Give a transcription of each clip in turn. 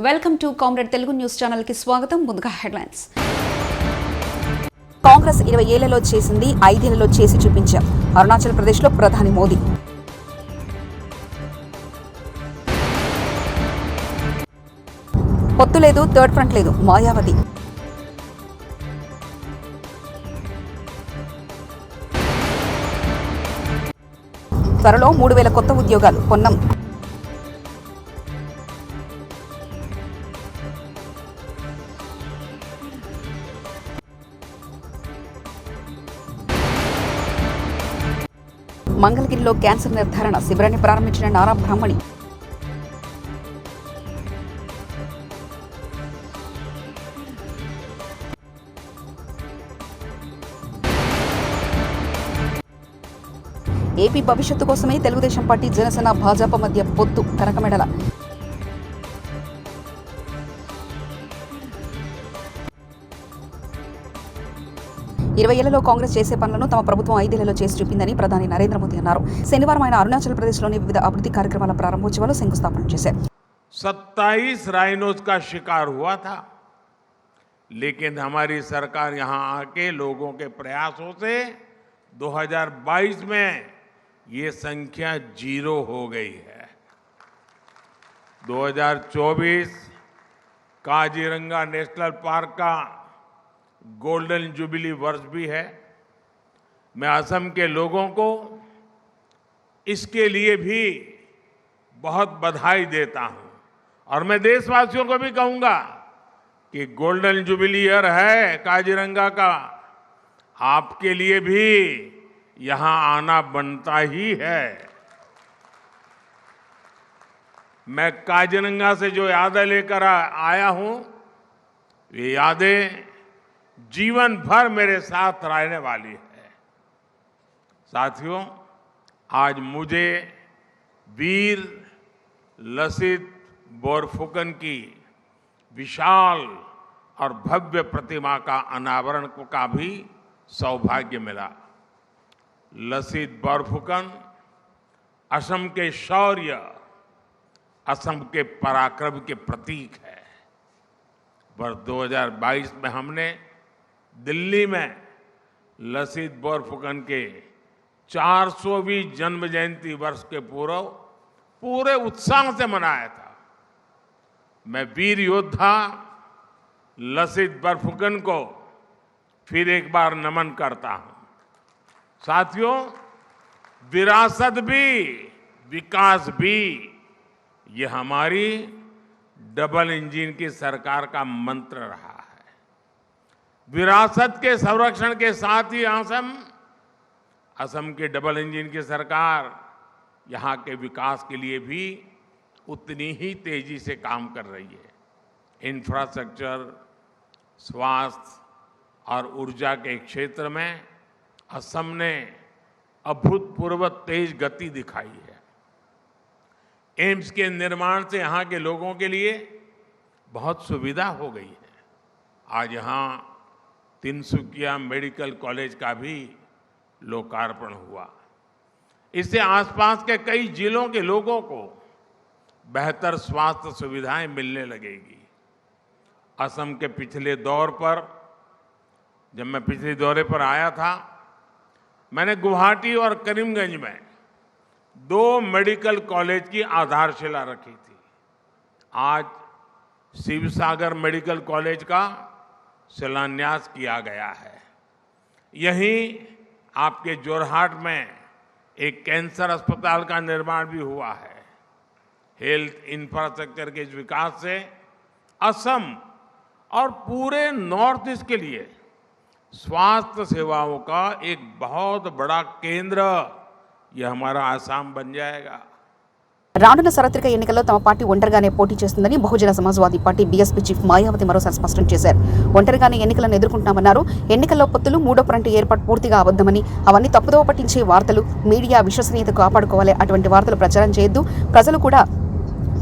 Welcome to comrade Telugu news channel కి స్వాగతం. ముందుగా హెడ్లైన్స్. కాంగ్రెస్ 20 ఏళ్లలో చేసింది 5 ఏళ్లలో చేసి చూపించాం. అరుణాచల్ ప్రదేశ్లో ప్రధాని మోదీ. పొత్తు లేదు, థర్డ్ ఫ్రంట్ లేదు, మాయావతి. త్వరలో 3000 కొత్త ఉద్యోగాలు పొన్నం. మంగళగిరిలో క్యాన్సర్ నిర్ధారణ శిబిరాన్ని ప్రారంభించిన నారా బ్రాహ్మణి. ఏపీ భవిష్యత్తు కోసమే తెలుగుదేశం పార్టీ, జనసేన, భాజపా మధ్య పొత్తు కరకమెడల. ఏళ్లలో కాంగ్రెస్ చేసే పనులను తమ ప్రభుత్వం 5 ఏళ్లలో చేసి చూపిందని ప్రధాని నరేంద్ర మోదీ అన్నారు. శనివారం ఆయన అరుణాచల్ ప్రదేశ్లోని వివిధ అభివృద్ధి కార్యక్రమాల ప్రారంభోత్సవాలు శంకుస్థాపన చేశారు. 27 राइनोज का शिकार हुआ था, लेकिन हमारी सरकार यहां आके लोगों के प्रयासों से 2022 में ये संख्या 0 हो गई है. 2024 काजीरंगा नेशनल पार्क का गोल्डन जुबली वर्ष भी है. मैं असम के लोगों को इसके लिए भी बहुत बधाई देता हूं और मैं देशवासियों को भी कहूंगा कि गोल्डन जुबली ईयर है काजीरंगा का, आपके लिए भी यहां आना बनता ही है. मैं काजीरंगा से जो यादें लेकर आया हूं, ये यादें जीवन भर मेरे साथ रहने वाली है. साथियों, आज मुझे वीर लसित बोरफुकन की विशाल और भव्य प्रतिमा का अनावरण का भी सौभाग्य मिला. लसित बोरफुकन असम के शौर्य, असम के पराक्रम के प्रतीक है. वर्ष 2022 में हमने दिल्ली में लसित बोरफुकन के 400वीं जन्म जयंती वर्ष के पूर्व पूरे उत्साह से मनाया था. मैं वीर योद्धा लसित बोरफुकन को फिर एक बार नमन करता हूं. साथियों, विरासत भी विकास भी, ये हमारी डबल इंजन की सरकार का मंत्र रहा है. विरासत के संरक्षण के साथ ही असम के डबल इंजन की सरकार यहां के विकास के लिए भी उतनी ही तेजी से काम कर रही है. इंफ्रास्ट्रक्चर, स्वास्थ्य और ऊर्जा के क्षेत्र में असम ने अभूतपूर्व तेज गति दिखाई है. एम्स के निर्माण से यहां के लोगों के लिए बहुत सुविधा हो गई है. आज यहां तिनसुकिया मेडिकल कॉलेज का भी लोकार्पण हुआ. इससे आसपास के कई जिलों के लोगों को बेहतर स्वास्थ्य सुविधाएं मिलने लगेगी. असम के पिछले दौर पर, जब मैं पिछले दौरे पर आया था, मैंने गुवाहाटी और करीमगंज में 2 मेडिकल कॉलेज की आधारशिला रखी थी. आज शिवसागर मेडिकल कॉलेज का शिलान्यास किया गया है. यहीं आपके जोरहाट में एक कैंसर अस्पताल का निर्माण भी हुआ है. हेल्थ इंफ्रास्ट्रक्चर के इस विकास से असम और पूरे नॉर्थ ईस्ट के लिए स्वास्थ्य सेवाओं का एक बहुत बड़ा केंद्र यह हमारा आसाम बन जाएगा. రానున్న సార్వత్రిక ఎన్నికల్లో తమ పార్టీ ఒంటరిగానే పోటీ చేస్తుందని Bahujan Samajwadi party BSP chief Mayawati మరోసారి స్పష్టం చేశారు. ఒంటరిగానే ఎన్నికలను ఎదుర్కొంటున్నామన్నారు. ఎన్నికల్లో పొత్తులు, 3వ ఫ్రంట్ ఏర్పాటు పూర్తిగా అబద్ధమని, అవన్నీ తప్పుదోవ పట్టించే వార్తలు. మీడియా విశ్వసనీయత కాపాడుకోవాలి, అటువంటి వార్తలు ప్రచారం చేయొద్దు. ప్రజలు కూడా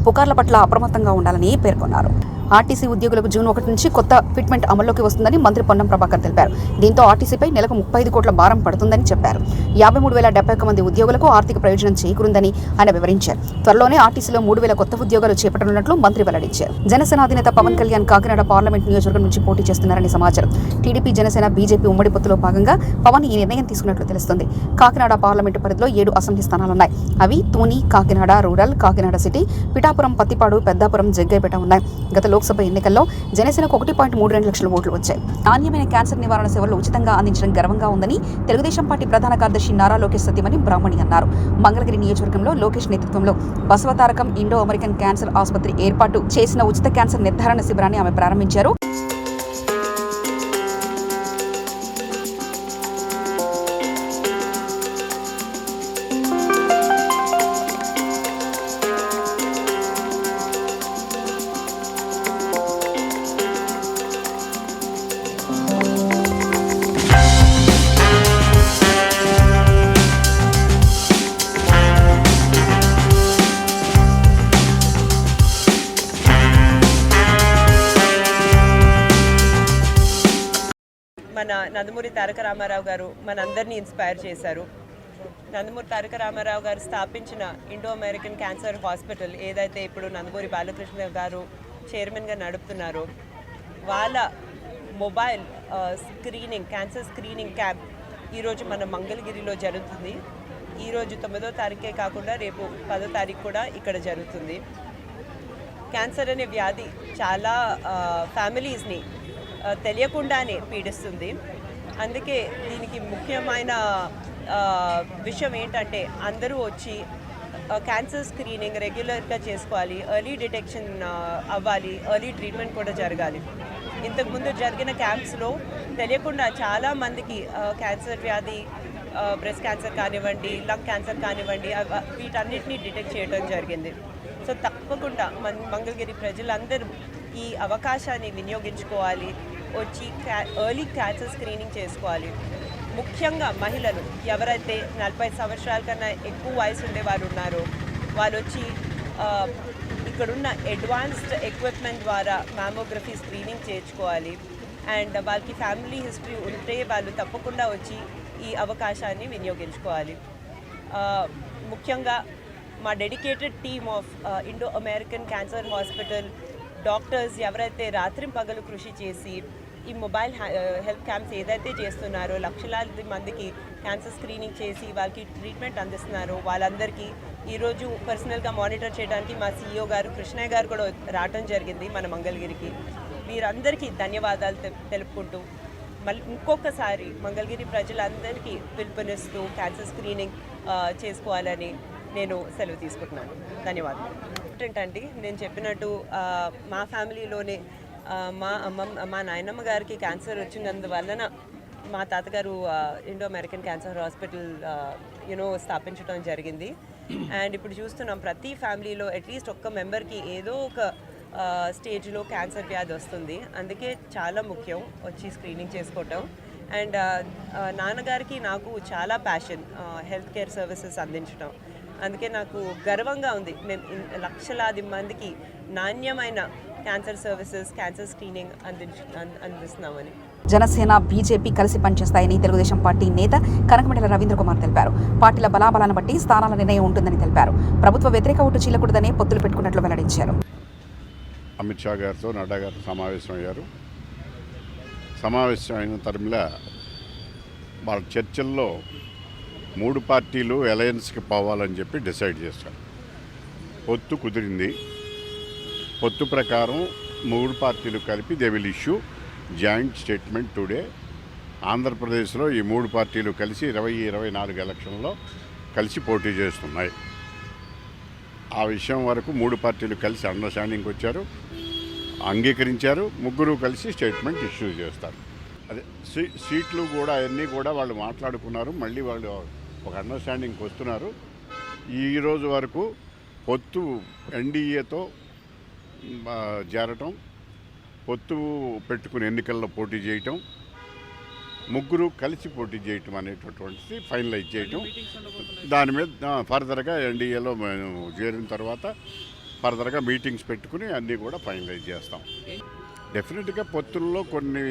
పుకార్ల పట్ల అప్రమత్తంగా ఉండాలని పేర్కొన్నారు. ఆర్టీసీ ఉద్యోగులకు జూన్ 1 నుంచి కొత్త ఫిట్మెంట్ అమల్లోకి వస్తుందని మంత్రి పొన్నం ప్రభాకర్ తెలిపారు. దీంతో ఆర్టీసీపై నెలకు 35 కోట్ల భారం పడుతుందని చెప్పారు. 53,071 మంది ఉద్యోగులకు ఆర్థిక ప్రయోజనం చేకూరుందని ఆయన వివరించారు. త్వరలోనే ఆర్టీసీలో 3,000 కొత్త ఉద్యోగాలు చేపట్టనున్నట్లు మంత్రి వెల్లడించారు. జనసేన అధినేత పవన్ కళ్యాణ్ కాకినాడ పార్లమెంట్ నియోజకవర్గం నుంచి పోటీ చేస్తున్నారని సమాచారం. టీడీపీ, జనసేన, బీజేపీ ఉమ్మడి పొత్తులో భాగంగా పవన్ ఈ నిర్ణయం తీసుకున్నట్లు తెలుస్తుంది. కాకినాడ పార్లమెంటు పరిధిలో 7 అసెంబ్లీ స్థానాలున్నాయి. అవి తూని, కాకినాడ రూరల్, కాకినాడ సిటీ, పిఠాపురం, పత్తిపాడు, పెద్దాపురం, జగ్గైపేట ఉన్నాయి. గత లోక్సభ ఎన్నికల్లో జనసేనకు 1.32 లక్షల ఓట్లు వచ్చాయి. నాణ్యమైన క్యాన్సర్ నివారణ సేవలు ఉచితంగా అందించడం గర్వంగా ఉందని తెలుగుదేశం పార్టీ ప్రధాన కార్యదర్శి నారా లోకేష్ సత్యమని బ్రాహ్మణి అన్నారు. మంగళగిరి నియోజకవర్గంలో లోకేష్ నేతృత్వంలో బసవతారకం ఇండో అమెరికన్ క్యాన్సర్ ఆసుపత్రి ఏర్పాటు చేసిన ఉచిత క్యాన్సర్ నిర్ధారణ శిబిరాన్ని ఆమె ప్రారంభించారు. మన నందమూరి తారక రామారావు గారు మనందరినీ ఇన్స్పైర్ చేశారు. నందమూరి తారక రామారావు గారు స్థాపించిన ఇండో అమెరికన్ క్యాన్సర్ హాస్పిటల్ ఏదైతే ఇప్పుడు నందమూరి బాలకృష్ణ గారు చైర్మన్గా నడుపుతున్నారో వాళ్ళ mobile screening cancer screening camp ఈరోజు మన మంగళగిరిలో జరుగుతుంది. ఈరోజు 9వ తారీఖే కాకుండా రేపు 10వ తారీఖు కూడా ఇక్కడ జరుగుతుంది. క్యాన్సర్ అనే వ్యాధి చాలా ఫ్యామిలీస్ని తెలియకుండానే పీడిస్తుంది. అందుకే దీనికి ముఖ్యమైన విషయం ఏంటంటే అందరూ వచ్చి క్యాన్సర్ స్క్రీనింగ్ రెగ్యులర్గా చేసుకోవాలి, ఎర్లీ డిటెక్షన్ అవ్వాలి, ఎర్లీ ట్రీట్మెంట్ కూడా జరగాలి. ఇంతకుముందు జరిగిన క్యాంప్స్లో తెలియకుండా చాలామందికి క్యాన్సర్ వ్యాధి, బ్రెస్ట్ క్యాన్సర్ కానివ్వండి, లంగ్ క్యాన్సర్ కానివ్వండి, వీటన్నిటిని డిటెక్ట్ చేయడం జరిగింది. సో తప్పకుండా మంగళగిరి ప్రజలందరూ ఈ అవకాశాన్ని వినియోగించుకోవాలి, వచ్చి ఎర్లీ క్యాన్సర్ స్క్రీనింగ్ చేసుకోవాలి. ముఖ్యంగా మహిళలు ఎవరైతే 40 సంవత్సరాల కన్నా ఎక్కువ వయసు ఉండే వాళ్ళు ఉన్నారో వాళ్ళు వచ్చి ఇక్కడున్న అడ్వాన్స్డ్ ఎక్విప్మెంట్ ద్వారా మ్యామోగ్రఫీ స్క్రీనింగ్ చేయించుకోవాలి. అండ్ వాళ్ళకి ఫ్యామిలీ హిస్టరీ ఉంటే వాళ్ళు తప్పకుండా వచ్చి ఈ అవకాశాన్ని వినియోగించుకోవాలి. ముఖ్యంగా మా dedicated team of Indo American cancer hospital doctors ఎవరైతే రాత్రింపగలు కృషి చేసి ఈ మొబైల్ హెల్త్ క్యాంప్స్ ఏదైతే చేస్తున్నారో లక్షలాది మందికి క్యాన్సర్ స్క్రీనింగ్ చేసి వాళ్ళకి ట్రీట్మెంట్ అందిస్తున్నారో వాళ్ళందరికీ ఈరోజు పర్సనల్గా మానిటర్ చేయడానికి మా CEO గారు కృష్ణయ్య గారు కూడా రావడం జరిగింది మన మంగళగిరికి. వీరందరికీ ధన్యవాదాలు తెలుపుకుంటూ మళ్ళీ ఇంకొకసారి మంగళగిరి ప్రజలందరికీ పిలుపునిస్తూ క్యాన్సర్ స్క్రీనింగ్ చేసుకోవాలని నేను సెలవు తీసుకుంటున్నాను. ధన్యవాదాలు. ఏంటంటే నేను చెప్పినట్టు మా ఫ్యామిలీలోనే మా నాయనమ్మ గారికి క్యాన్సర్ వచ్చినందువలన మా తాతగారు ఇండో అమెరికన్ క్యాన్సర్ హాస్పిటల్ స్థాపించడం జరిగింది. అండ్ ఇప్పుడు చూస్తున్నాం ప్రతి ఫ్యామిలీలో అట్లీస్ట్ ఒక్క మెంబర్కి ఏదో ఒక స్టేజ్లో క్యాన్సర్ వ్యాధి వస్తుంది. అందుకే చాలా ముఖ్యం వచ్చి స్క్రీనింగ్ చేసుకోవటం. అండ్ నాన్నగారికి నాకు చాలా ప్యాషన్ హెల్త్ కేర్ సర్వీసెస్ అందించడం. అందుకే నాకు గర్వంగా ఉంది మేము లక్షలాది మందికి నాణ్యమైన క్యాన్సర్ సర్వీసెస్, క్యాన్సర్ స్క్రీనింగ్ అందిస్తున్నామని. జనసేన, బీజేపీ కలిసి పనిచేస్తాయని తెలుగుదేశం పార్టీ నేత కనకమేడల రవీంద్ర కుమార్ తెలిపారు. పార్టీల బలాబలాన్ని బట్టి స్థానాల నిర్ణయం ఉంటుందని తెలిపారు. ప్రభుత్వ వ్యతిరేక ఓటు చీలకూడదనే పొత్తులు పెట్టుకున్నట్లు వెల్లడించారు. అమిత్ షా గారితో నడ్డా గారు సమావేశమయ్యారు. సమావేశం అయిన తరంలో వాళ్ళ చర్చల్లో 3 పార్టీలు అలయన్స్కి పోవాలని చెప్పి డిసైడ్ చేశారు. పొత్తు కుదిరింది. పొత్తు ప్రకారం 3 పార్టీలు కలిపి they will issue joint statement today. ఆంధ్రప్రదేశ్లో ఈ 3 పార్టీలు కలిసి 2024 ఎలక్షన్లో కలిసి పోటీ చేస్తున్నాయి. ఆ విషయం వరకు 3 పార్టీలు కలిసి అండర్స్టాండింగ్కి వచ్చారు, అంగీకరించారు. 3 కలిసి స్టేట్మెంట్ ఇష్యూ చేస్తారు. అదే సీట్లు కూడా అన్నీ కూడా వాళ్ళు మాట్లాడుకున్నారు. మళ్ళీ వాళ్ళు ఒక అండర్స్టాండింగ్కి వస్తున్నారు. ఈరోజు వరకు పొత్తు ఎన్డీఏతో చేరటం, పొత్తు పెట్టుకుని ఎన్నికల్లో పోటీ చేయటం, 3 కలిసి పోటీ చేయటం అనేటటువంటిది ఫైనలైజ్ చేయటం. దాని మీద ఫర్దర్గా ఎన్డీఏలో చేరిన తర్వాత ఫర్దర్గా మీటింగ్స్ పెట్టుకుని అన్నీ కూడా ఫైనలైజ్ చేస్తాం. డెఫినెట్గా పొత్తుల్లో కొన్ని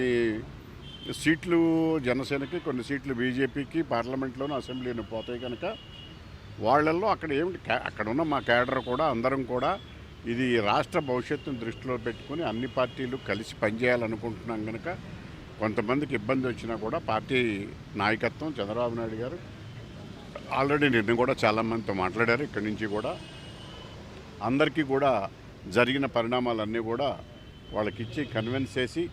సీట్లు జనసేనకి, కొన్ని సీట్లు బీజేపీకి పార్లమెంట్లోనూ అసెంబ్లీని పోతాయి కనుక వాళ్ళల్లో అక్కడ ఏమిటి అక్కడ ఉన్న మా కేడర్ కూడా అందరం కూడా ఇది రాష్ట్ర భవిష్యత్తును దృష్టిలో పెట్టుకుని అన్ని పార్టీలు కలిసి పనిచేయాలనుకుంటున్నాం కనుక కొంతమందికి ఇబ్బంది వచ్చినా కూడా పార్టీ నాయకత్వం చంద్రబాబు నాయుడు గారు ఆల్రెడీ నిన్న కూడా చాలామందితో మాట్లాడారు. ఇక్కడి నుంచి కూడా అందరికీ కూడా జరిగిన పరిణామాలన్నీ కూడా వాళ్ళకిచ్చి కన్విన్స్ చేసి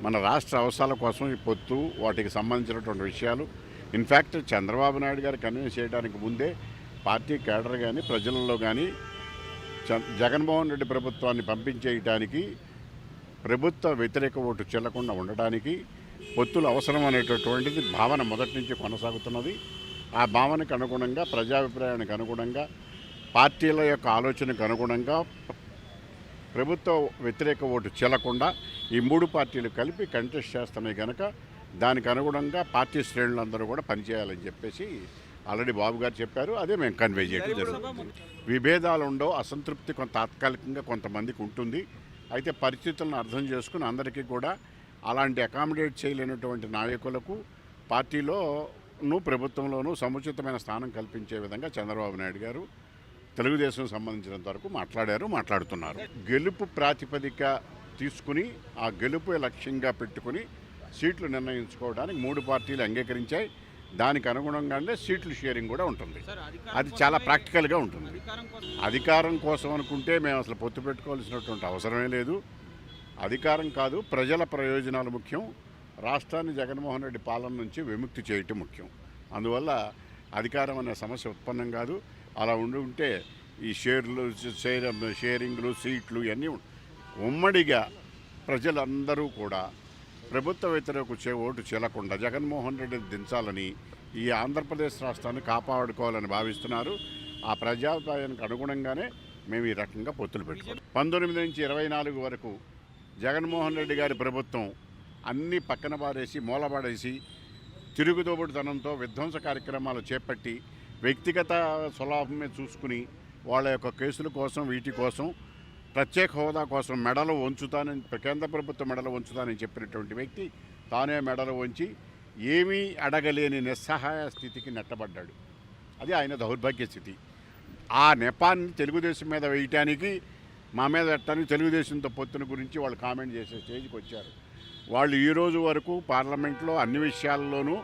మన రాష్ట్ర అవసరాల కోసం ఈ పొత్తు వాటికి సంబంధించినటువంటి విషయాలు ఇన్ఫ్యాక్ట్ చంద్రబాబు నాయుడు గారు కన్విన్స్ చేయడానికి ముందే పార్టీ కేడర్ కానీ ప్రజలలో కానీ జగన్మోహన్ రెడ్డి ప్రభుత్వాన్ని పంపించేయటానికి ప్రభుత్వ వ్యతిరేక ఓటు చెల్లకుండా ఉండడానికి పొత్తులు అవసరం అనేటటువంటిది భావన మొదటి నుంచి కొనసాగుతున్నది. ఆ భావనకు అనుగుణంగా, ప్రజాభిప్రాయానికి అనుగుణంగా, పార్టీల యొక్క ఆలోచనకు అనుగుణంగా ప్రభుత్వ వ్యతిరేక ఓటు చెల్లకుండా ఈ మూడు పార్టీలు కలిపి కంటెస్ట్ చేస్తున్నాయి కనుక దానికి అనుగుణంగా పార్టీ శ్రేణులందరూ కూడా పనిచేయాలని చెప్పేసి ఆల్రెడీ బాబు గారు చెప్పారు. అదే మేము కన్వే చేయడం జరుగుతుంది. విభేదాలు ఉండవు, అసంతృప్తి కొంత తాత్కాలికంగా కొంతమందికి ఉంటుంది. అయితే పరిస్థితులను అర్థం చేసుకుని అందరికీ కూడా అలాంటి అకామిడేట్ చేయలేనటువంటి నాయకులకు పార్టీలోనూ ప్రభుత్వంలోనూ సముచితమైన స్థానం కల్పించే విధంగా చంద్రబాబు నాయుడు గారు తెలుగుదేశం సంబంధించినంత వరకు మాట్లాడుతున్నారు. గెలుపు ప్రాతిపదిక తీసుకుని ఆ గెలుపు లక్ష్యంగా పెట్టుకుని సీట్లు నిర్ణయించుకోవడానికి మూడు పార్టీలు అంగీకరించాయి. దానికి అనుగుణంగానే సీట్లు షేరింగ్ కూడా ఉంటుంది. అది చాలా ప్రాక్టికల్గా ఉంటుంది. అధికారం కోసం అనుకుంటే మేము అసలు పొత్తు పెట్టుకోవాల్సినటువంటి అవసరమే లేదు. అధికారం కాదు, ప్రజల ప్రయోజనాలు ముఖ్యం. రాష్ట్రాన్ని జగన్మోహన్ రెడ్డి పాలన నుంచి విముక్తి చేయటం ముఖ్యం. అందువల్ల అధికారం అనే సమస్య ఉత్పన్నం కాదు. అలా ఉంటే ఈ షేరింగ్లు సీట్లు ఇవన్నీ ఉమ్మడిగా ప్రజలందరూ కూడా ప్రభుత్వ వ్యతిరేక ఓటు చెల్లకుండా జగన్మోహన్ రెడ్డిని దించాలని ఈ ఆంధ్రప్రదేశ్ రాష్ట్రాన్ని కాపాడుకోవాలని భావిస్తున్నారు. ఆ ప్రజాభిప్రాయానికి అనుగుణంగానే మేము ఈ రకంగా పొత్తులు పెట్టుకున్నాం. 19 నుంచి 24 వరకు జగన్మోహన్ రెడ్డి గారి ప్రభుత్వం అన్నీ పక్కన పారేసి మూలపడేసి తిరుగుదోబుడుతనంతో విధ్వంస కార్యక్రమాలు చేపట్టి వ్యక్తిగత స్వలాభమే చూసుకుని వాళ్ళ యొక్క కేసుల కోసం వీటి కోసం ప్రత్యేక హోదా కోసం మెడలు వంచుతానని కేంద్ర ప్రభుత్వం మెడలు వంచుతానని చెప్పినటువంటి వ్యక్తి తానే మెడలు వంచి ఏమీ అడగలేని నిస్సహాయ స్థితికి నెట్టబడ్డాడు. అది ఆయన దౌర్భాగ్య స్థితి. ఆ నెపాన్ని తెలుగుదేశం మీద వేయటానికి మా మీద పెట్టడానికి తెలుగుదేశంతో పొత్తున గురించి వాళ్ళు కామెంట్ చేసే స్టేజ్కి వచ్చారు. వాళ్ళు ఈరోజు వరకు పార్లమెంట్లో అన్ని విషయాల్లోనూ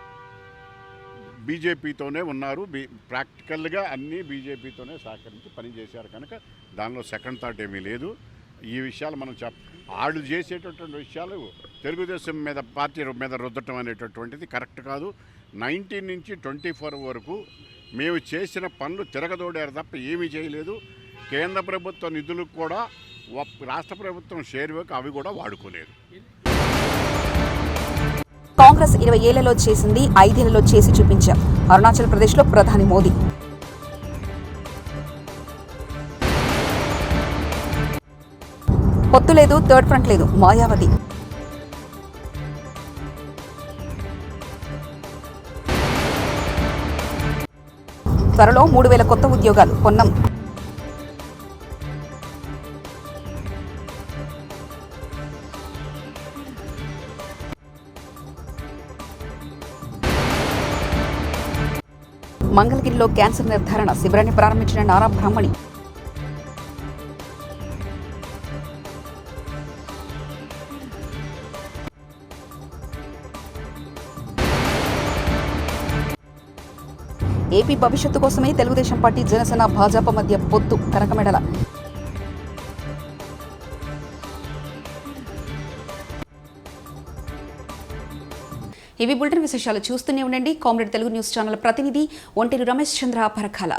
బీజేపీతోనే ఉన్నారు. ప్రాక్టికల్గా అన్నీ బీజేపీతోనే సహకరించి పనిచేశారు కనుక దానిలో సెకండ్ థాట్ ఏమీ లేదు. ఈ విషయాలు మనం వాళ్ళు చేసేటటువంటి విషయాలు తెలుగుదేశం మీద పార్టీ మీద రుద్దటం అనేటటువంటిది కరెక్ట్ కాదు. 19 నుంచి 24 వరకు మేము చేసిన పనులు తిరగదోడారు తప్ప ఏమీ చేయలేదు. కేంద్ర ప్రభుత్వ నిధులకు కూడా రాష్ట్ర ప్రభుత్వం షేర్వేకి అవి కూడా వాడుకోలేదు. కాంగ్రెస్ 20 ఏళ్లలో చేసింది 5 ఏళ్లలో చేసి చూపించాం. అరుణాచల్ ప్రదేశ్లో ప్రధాని మోదీ. పొత్తు లేదు, థర్డ్ ఫ్రంట్ లేదు, మాయావతి. త్వరలో 3000 కొత్త ఉద్యోగాలు, పొన్నం. మంగళగిరిలో క్యాన్సర్ నిర్ధారణ శిబిరాన్ని ప్రారంభించిన నారా బ్రాహ్మణి. ఏపీ భవిష్యత్తు కోసమే తెలుగుదేశం పార్టీ జనసేన భాజపా మధ్య పొత్తు కరకమెడల. ఇవి బులెటిన్ విశేషాలు. చూస్తూనే ఉండండి కామ్రేడ్ తెలుగు న్యూస్ ఛానల్. ప్రతినిధి ఒంటేరు రమేష్ చంద్ర పరకాల.